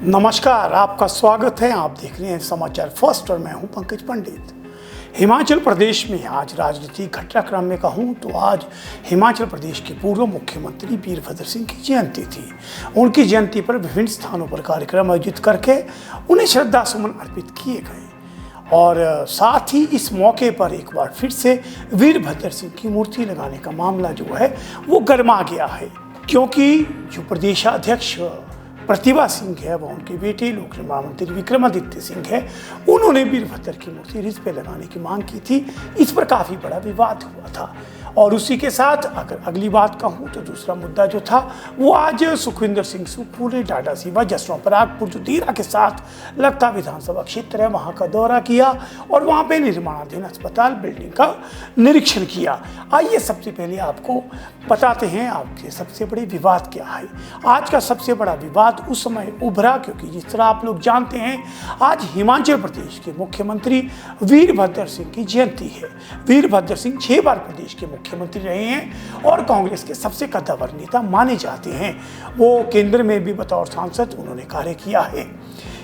नमस्कार, आपका स्वागत है। आप देख रहे हैं समाचार फर्स्ट और मैं हूं पंकज पंडित। हिमाचल प्रदेश में आज राजनीतिक घटनाक्रम में कहूं तो आज हिमाचल प्रदेश के पूर्व मुख्यमंत्री वीरभद्र सिंह की जयंती थी। उनकी जयंती पर विभिन्न स्थानों पर कार्यक्रम आयोजित करके उन्हें श्रद्धा सुमन अर्पित किए गए और साथ ही इस मौके पर एक बार फिर से वीरभद्र सिंह की मूर्ति लगाने का मामला जो है वो गर्मा गया है, क्योंकि जो प्रदेशाध्यक्ष प्रतिभा सिंह है वह उनके बेटे लोक निर्माण मंत्री विक्रमादित्य सिंह है, उन्होंने वीरभद्र की मूर्ति रिज पे लगाने की मांग की थी। इस पर काफ़ी बड़ा विवाद हुआ था और उसी के साथ अगर अगली बात कहूँ तो दूसरा मुद्दा जो था वो आज सुखविंदर सिंह सुक्खू ने डाडासीबा जसवां परागपुर जो दीरा के साथ लगता विधानसभा क्षेत्र है वहाँ का दौरा किया और वहाँ पे निर्माणाधीन अस्पताल बिल्डिंग का निरीक्षण किया। आइए सबसे पहले आपको बताते हैं आपके सबसे बड़े विवाद क्या है। आज का सबसे बड़ा विवाद उस समय उभरा क्योंकि जिस तरह आप लोग जानते हैं आज हिमाचल प्रदेश के मुख्यमंत्री वीरभद्र सिंह की जयंती है। वीरभद्र सिंह 6 बार प्रदेश के मुख्यमंत्री रहे हैं और कांग्रेस के सबसे कद्दावर नेता माने जाते हैं। वो केंद्र में भी बतौर सांसद उन्होंने कार्य किया है।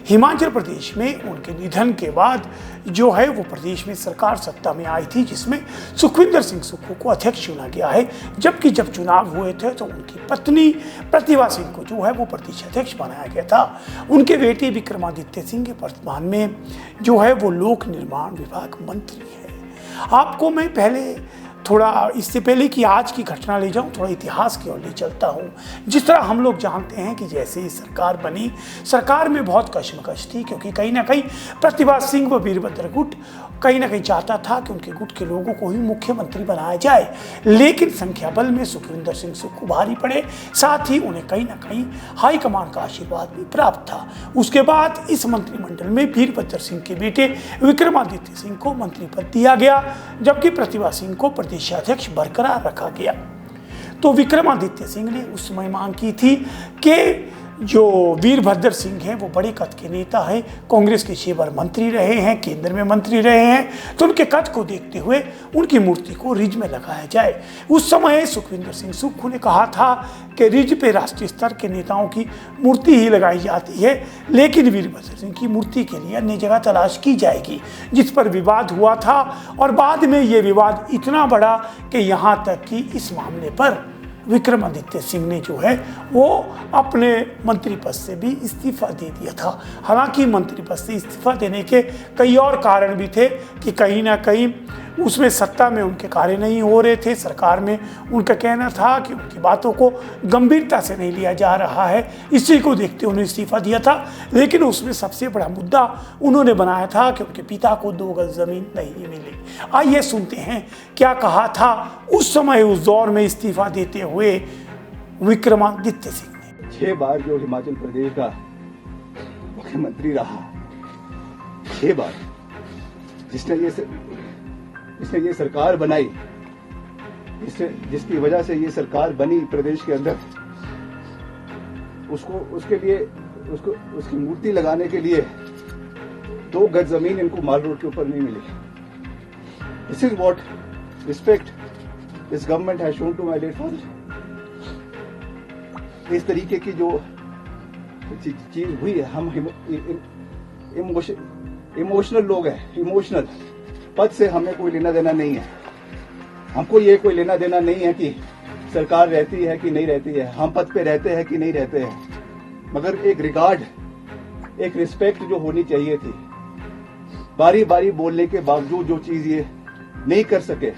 हिमाचल प्रदेश में उनके निधन के बाद जो है वो प्रदेश में सरकार सत्ता में आई थी जिसमें सुखविंदर सिंह सुक्खू को अध्यक्ष चुना गया है, जबकि जब चुनाव हुए थे तो उनकी पत्नी प्रतिभा सिंह को जो है वो प्रदेश अध्यक्ष बनाया गया था। उनके बेटे विक्रमादित्य सिंह वर्तमान में जो है वो लोक निर्माण विभाग मंत्री है। आपको मैं पहले थोड़ा इससे पहले कि आज की घटना ले जाऊं थोड़ा इतिहास की ओर ले चलता हूं। जिस तरह हम लोग जानते हैं कि जैसे ही सरकार बनी, सरकार में बहुत कशमकश थी क्योंकि कहीं ना कहीं प्रतिभा सिंह व वीरभद्र गुट कहीं ना कहीं चाहता था कि उनके गुट के लोगों को ही मुख्यमंत्री बनाया जाए, लेकिन संख्या बल में सुखविंदर सिंह सुक्खू भारी पड़े, साथ ही उन्हें कहीं ना कहीं हाईकमान का आशीर्वाद भी प्राप्त था। उसके बाद इस मंत्रिमंडल में वीरभद्र सिंह के बेटे विक्रमादित्य सिंह को मंत्री पद दिया गया, जबकि प्रतिभा सिंह को प्रदेशाध्यक्ष बरकरार रखा गया। तो विक्रमादित्य सिंह ने उस समय मांग की थी कि जो वीरभद्र सिंह हैं वो बड़े कद के नेता हैं, कांग्रेस के 6 बार मंत्री रहे हैं, केंद्र में मंत्री रहे हैं, तो उनके कद को देखते हुए उनकी मूर्ति को रिज में लगाया जाए। उस समय सुखविंदर सिंह सुक्खू ने कहा था कि रिज पे राष्ट्रीय स्तर के नेताओं की मूर्ति ही लगाई जाती है, लेकिन वीरभद्र सिंह की मूर्ति के लिए अन्य जगह तलाश की जाएगी, जिस पर विवाद हुआ था और बाद में ये विवाद इतना बढ़ा कि यहाँ तक कि इस मामले पर विक्रमादित्य सिंह ने जो है वो अपने मंत्री पद से भी इस्तीफा दे दिया था। हालांकि मंत्री पद से इस्तीफा देने के कई और कारण भी थे कि कहीं ना कहीं उसमें सत्ता में उनके कार्य नहीं हो रहे थे। सरकार में उनका कहना था कि उनकी बातों को गंभीरता से नहीं लिया जा रहा है, इसी को देखते हुए उन्होंने इस्तीफा दिया था। लेकिन उसमें सबसे बड़ा मुद्दा उन्होंने बनाया था कि उनके पिता को 2 गज जमीन नहीं मिली। आइए सुनते हैं क्या कहा था उस समय उस दौर में इस्तीफा देते हुए विक्रमादित्य सिंह ने। 6 बार जो हिमाचल प्रदेश का मुख्यमंत्री रहा, 6 बार जिसने ये सरकार बनाई, जिसकी वजह से ये सरकार बनी प्रदेश के अंदर, उसकी मूर्ति लगाने के लिए 2 गज जमीन इनको माल रोड के ऊपर नहीं मिली। This is what respect this government has shown to my late father. इस तरीके की जो चीज हुई है, हम इमोशनल लोग हैं, इमोशनल। पद से हमें कोई लेना देना नहीं है, हमको ये कोई लेना देना नहीं है कि सरकार रहती है कि नहीं रहती है, हम पद पे रहते हैं कि नहीं रहते हैं, मगर एक रिगार्ड, एक रिस्पेक्ट जो होनी चाहिए थी। बारी बारी बोलने के बावजूद जो चीज ये नहीं कर सके,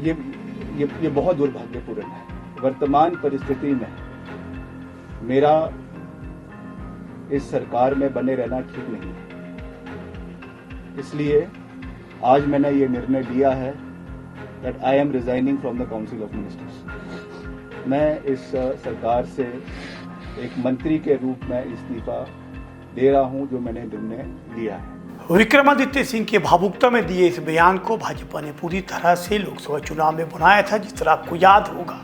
ये बहुत दुर्भाग्यपूर्ण है। वर्तमान परिस्थिति में मेरा इस सरकार में बने रहना ठीक नहीं है, इसलिए आज मैंने ये निर्णय लिया है that I am resigning from the Council of Ministers। मैं इस सरकार से एक मंत्री के रूप में इस्तीफा दे रहा हूं जो मैंने निर्णय लिया है। विक्रमादित्य सिंह के भावुकता में दिए इस बयान को भाजपा ने पूरी तरह से लोकसभा चुनाव में बनाया था। जिस तरह आपको याद होगा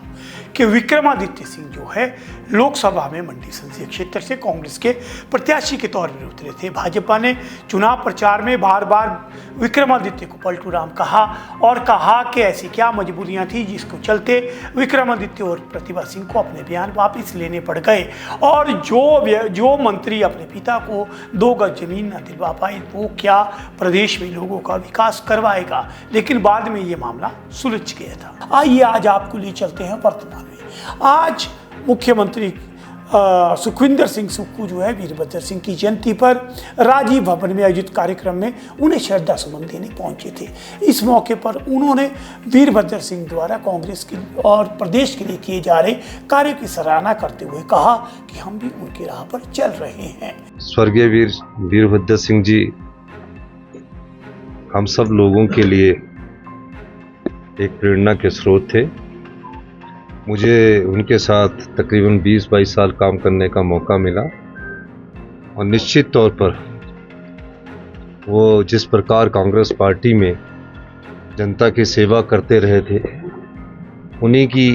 कि विक्रमादित्य सिंह जो है लोकसभा में मंडी संसदीय क्षेत्र से कांग्रेस के प्रत्याशी के तौर पर उतरे थे। भाजपा ने चुनाव प्रचार में बार बार विक्रमादित्य को पलटू राम कहा और कहा कि ऐसी क्या मजबूरियां थी जिसको चलते विक्रमादित्य और प्रतिभा सिंह को अपने बयान वापस लेने पड़ गए, और जो मंत्री अपने पिता को 2 गज जमीन न दिलवा पाए वो क्या प्रदेश में लोगों का विकास करवाएगा। लेकिन बाद में ये मामला सुलझ गया था। आइए आज आपको ले चलते हैं वर्तमान में। आज मुख्यमंत्री सुखविंदर सिंह सुक्खू जो है वीरभद्र सिंह की जयंती पर राजीव भवन में आयोजित कार्यक्रम में उन्हें श्रद्धा सुमन देने पहुंचे थे। इस मौके पर उन्होंने वीरभद्र सिंह द्वारा कांग्रेस की और प्रदेश के लिए किए जा रहे कार्य की सराहना करते हुए कहा कि हम भी उनकी राह पर चल रहे हैं। स्वर्गीय वीरभद्र सिंह जी हम सब लोगों के लिए एक प्रेरणा के स्रोत थे। मुझे उनके साथ तकरीबन 20-22 साल काम करने का मौका मिला और निश्चित तौर पर वो जिस प्रकार कांग्रेस पार्टी में जनता की सेवा करते रहे थे, उन्हीं की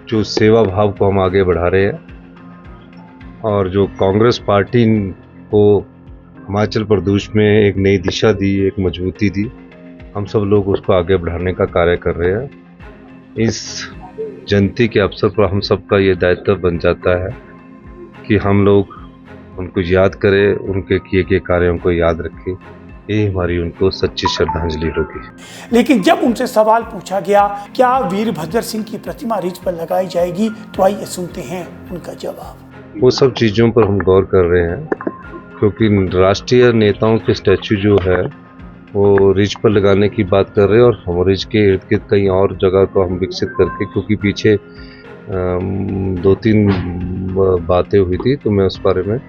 जो सेवा भाव को हम आगे बढ़ा रहे हैं और जो कांग्रेस पार्टी को हिमाचल प्रदेश में एक नई दिशा दी, एक मजबूती दी, हम सब लोग उसको आगे बढ़ाने का कार्य कर रहे हैं। इस जयंती के अवसर पर हम सबका ये दायित्व बन जाता है कि हम लोग उनको याद करें, उनके किए गए कार्यों को याद रखें। ये हमारी उनको सच्ची श्रद्धांजलि होगी। लेकिन जब उनसे सवाल पूछा गया क्या वीरभद्र सिंह की प्रतिमा रिज पर लगाई जाएगी, तो आइए सुनते हैं उनका जवाब। वो सब चीज़ों पर हम गौर कर रहे हैं क्योंकि राष्ट्रीय नेताओं के स्टैचू जो है वो रिज पर लगाने की बात कर रहे हैं और हम रिज के इर्द गिर्द कहीं और जगह को हम विकसित करके, क्योंकि पीछे 2-3 बातें हुई थी तो मैं उस बारे में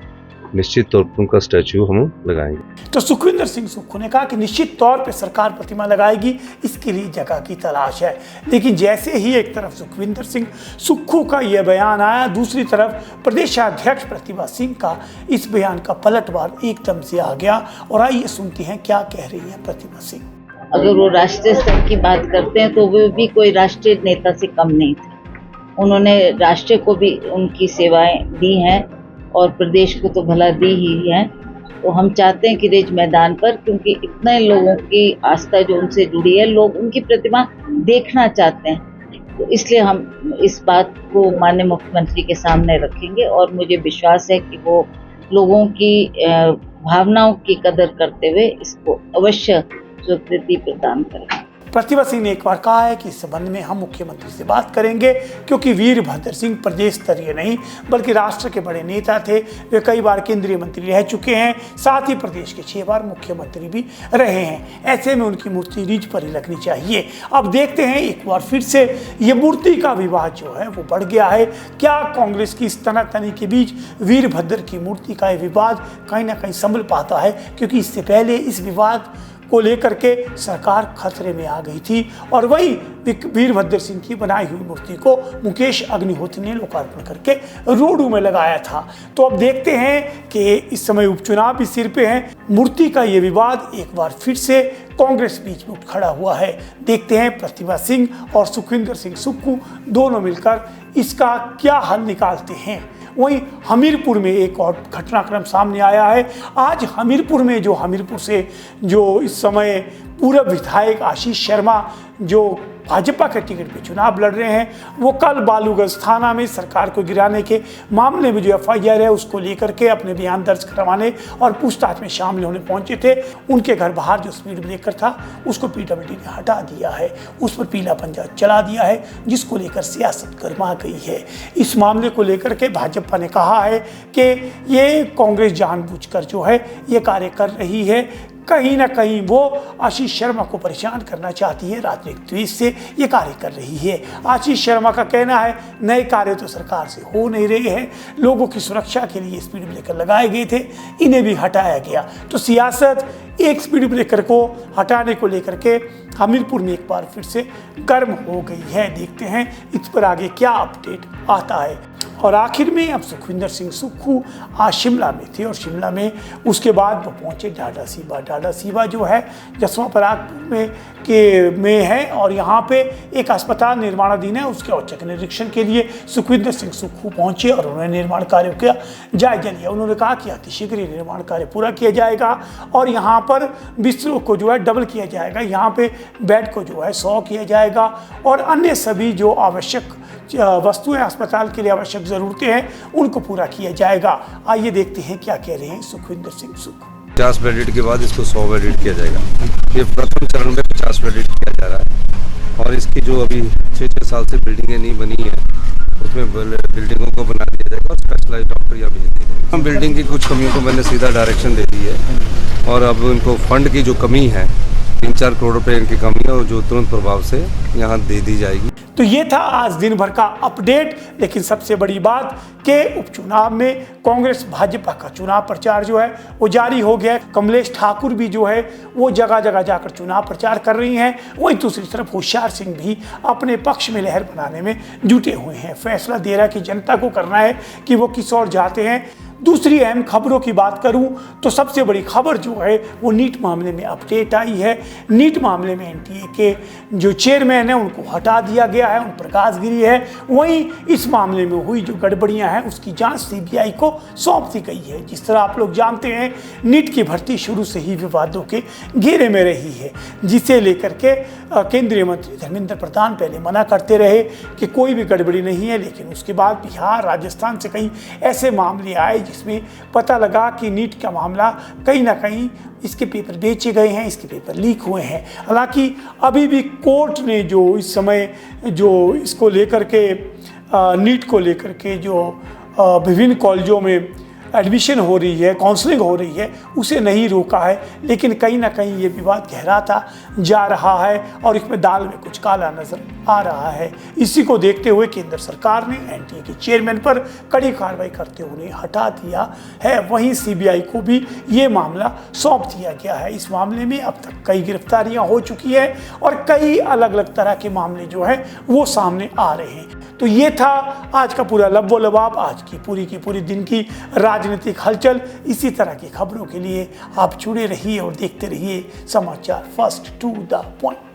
निश्चित तौर पर उनका स्टैचू हम लगाएंगे। तो सुखविंदर सिंह सुक्खू ने कहा कि निश्चित तौर पे सरकार प्रतिमा लगाएगी, इसके लिए जगह की तलाश है। लेकिन जैसे ही एक तरफ सुखविंदर सिंह सुक्खू का यह बयान आया, दूसरी तरफ प्रदेशाध्यक्ष प्रतिभा सिंह का इस बयान का पलटवार एकदम से आ गया। और आइए सुनते हैं क्या कह रही है प्रतिभा सिंह। अगर वो राष्ट्रीय स्तर की बात करते हैं तो वो भी कोई राष्ट्रीय नेता से कम नहीं थे। उन्होंने राष्ट्र को भी उनकी सेवाएं दी हैं और प्रदेश को तो भला दी ही है। तो हम चाहते हैं कि रिज मैदान पर, क्योंकि इतने लोगों की आस्था जो उनसे जुड़ी है, लोग उनकी प्रतिमा देखना चाहते हैं, तो इसलिए हम इस बात को माननीय मुख्यमंत्री के सामने रखेंगे और मुझे विश्वास है कि वो लोगों की भावनाओं की कदर करते हुए इसको अवश्य स्वीकृति प्रदान करेंगे। प्रतिभा सिंह ने एक बार कहा है कि इस संबंध में हम मुख्यमंत्री से बात करेंगे, क्योंकि वीरभद्र सिंह प्रदेश स्तरीय नहीं बल्कि राष्ट्र के बड़े नेता थे। वे कई बार केंद्रीय मंत्री रह चुके हैं, साथ ही प्रदेश के 6 बार मुख्यमंत्री भी रहे हैं। ऐसे में उनकी मूर्ति रिज पर ही रखनी चाहिए। अब देखते हैं एक बार फिर से ये मूर्ति का विवाद जो है वो बढ़ गया है। क्या कांग्रेस की इस तनातनी के बीच वीरभद्र की मूर्ति का विवाद कहीं ना कहीं संभल पाता है, क्योंकि इससे पहले इस विवाद को लेकर के सरकार खतरे में आ गई थी और वही वीरभद्र सिंह की बनाई हुई मूर्ति को मुकेश अग्निहोत्री ने लोकार्पण करके रोडू में लगाया था। तो अब देखते हैं कि इस समय उपचुनाव भी सिर पे हैं, मूर्ति का ये विवाद एक बार फिर से कांग्रेस बीच में उठ खड़ा हुआ है। देखते हैं प्रतिभा सिंह और सुखविंदर सिंह सुक्खू दोनों मिलकर इसका क्या हल निकालते हैं। वहीं हमीरपुर में एक और घटनाक्रम सामने आया है। आज हमीरपुर में हमीरपुर से जो इस समय पूर्व विधायक आशीष शर्मा जो भाजपा के टिकट पे चुनाव लड़ रहे हैं, वो कल बालूगंज थाना में सरकार को गिराने के मामले में जो FIR है उसको लेकर के अपने बयान दर्ज करवाने और पूछताछ में शामिल होने पहुंचे थे। उनके घर बाहर जो स्पीड ब्रेकर था उसको PWD ने हटा दिया है, उस पर पीला पंजा चला दिया है, जिसको लेकर सियासत गर्मा गई है। इस मामले को लेकर के भाजपा ने कहा है कि ये कांग्रेस जानबूझकर जो है ये कार्य कर रही है, कहीं ना कहीं वो आशीष शर्मा को परेशान करना चाहती है, राजनीतिक द्वेष से ये कार्य कर रही है। आशीष शर्मा का कहना है नए कार्य तो सरकार से हो नहीं रहे हैं, लोगों की सुरक्षा के लिए स्पीड ब्रेकर लगाए गए थे, इन्हें भी हटाया गया। तो सियासत एक स्पीड ब्रेकर को हटाने को लेकर के हमीरपुर में एक बार फिर से गर्म हो गई है। देखते हैं इस पर आगे क्या अपडेट आता है। और आखिर में अब सुखविंदर सिंह सुक्खू आज शिमला में थे और शिमला में उसके बाद वो पहुंचे डाडासीबा। डाडासीबा जो है जसवां परागपुर में है और यहाँ पे एक अस्पताल निर्माणाधीन है, उसके औचक निरीक्षण के लिए सुखविंदर सिंह सुक्खू पहुंचे और उन्होंने निर्माण कार्यों का जायजा लिया। उन्होंने कहा कि अतिशीघ्र निर्माण कार्य पूरा किया जाएगा और यहाँ पर बिस्तरों को जो है डबल किया जाएगा, यहाँ पे बेड को जो है 100 किया जाएगा और अन्य सभी जो आवश्यक वस्तुएं अस्पताल के लिए आवश्यक ज़रूरतें हैं उनको पूरा किया जाएगा। आइए देखते हैं क्या कह रहे हैं सुखविंदर सिंह सुक्खू। 50 बेडेड के बाद इसको 100 बेडेड किया जाएगा। ये प्रथम चरण में 50 बेडेड किया जा रहा है और इसकी जो अभी 6-6 साल से बिल्डिंगें नहीं बनी है उसमें बिल्डिंगों को बना दिया जाएगा और स्पेशलाइज डॉक्टर यहाँ भेज दिए जाएंगे। हम बिल्डिंग की कुछ कमियों को मैंने सीधा डायरेक्शन दे दी है और अब उनको फंड की जो कमी है 3-4 करोड़ रुपए इनकी कमी है और जो तुरंत प्रभाव से यहाँ दे दी जाएगी। तो ये था आज दिन भर का अपडेट। लेकिन सबसे बड़ी बात कि उपचुनाव में कांग्रेस भाजपा का चुनाव प्रचार जो है वो जारी हो गया है। कमलेश ठाकुर भी जो है वो जगह जगह जाकर चुनाव प्रचार कर रही हैं। वहीं दूसरी तरफ होशियार सिंह भी अपने पक्ष में लहर बनाने में जुटे हुए हैं। फैसला दे रहा है कि जनता को करना है कि वो किस ओर जाते हैं। दूसरी अहम खबरों की बात करूं तो सबसे बड़ी खबर जो है वो नीट मामले में अपडेट आई है। नीट मामले में एनटीए के जो चेयरमैन हैं उनको हटा दिया गया है, उन पर गाजगिरी है। वहीं इस मामले में हुई जो गड़बड़ियां हैं उसकी जांच सीबीआई को सौंप दी गई है। जिस तरह आप लोग जानते हैं नीट की भर्ती शुरू से ही विवादों के घेरे में रही है, जिसे लेकर के केंद्रीय मंत्री धर्मेंद्र प्रधान पहले मना करते रहे कि कोई भी गड़बड़ी नहीं है, लेकिन उसके बाद बिहार राजस्थान से कई ऐसे मामले आए जिसमें पता लगा कि नीट का मामला कहीं ना कहीं इसके पेपर बेचे गए हैं, इसके पेपर लीक हुए हैं। हालांकि अभी भी कोर्ट ने जो इस समय जो इसको लेकर के नीट को लेकर के जो विभिन्न कॉलेजों में एडमिशन हो रही है, काउंसलिंग हो रही है, उसे नहीं रोका है। लेकिन कहीं ना कहीं ये विवाद गहराता जा रहा है और इसमें दाल में कुछ काला नजर आ रहा है। इसी को देखते हुए केंद्र सरकार ने एनटीए के चेयरमैन पर कड़ी कार्रवाई करते हुए उन्हें हटा दिया है। वहीं सीबीआई को भी ये मामला सौंप दिया गया है। इस मामले में अब तक कई गिरफ्तारियां हो चुकी है और कई अलग अलग तरह के मामले जो है वो सामने आ रहे हैं। तो ये था आज का पूरा लब्बो लबाब, आज की पूरी दिन की राजनीतिक हलचल। इसी तरह की खबरों के लिए आप जुड़े रहिए और देखते रहिए समाचार फर्स्ट टू द पॉइंट।